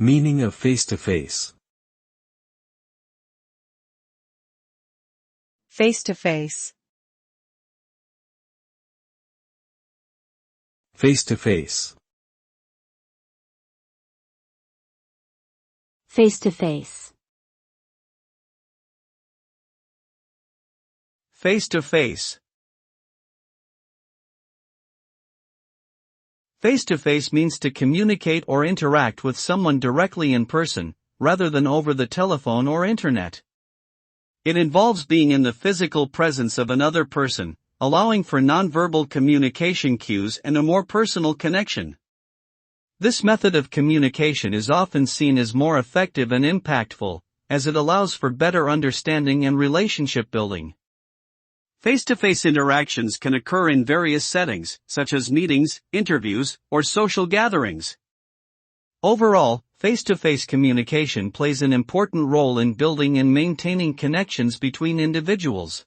Meaning of face-to-face. Face-to-face. Face-to-face. Face-to-face. Face-to-face. Face-to-face means to communicate or interact with someone directly in person, rather than over the telephone or internet. It involves being in the physical presence of another person, allowing for nonverbal communication cues and a more personal connection. This method of communication is often seen as more effective and impactful, as it allows for better understanding and relationship building. Face-to-face interactions can occur in various settings, such as meetings, interviews, or social gatherings. Overall, face-to-face communication plays an important role in building and maintaining connections between individuals.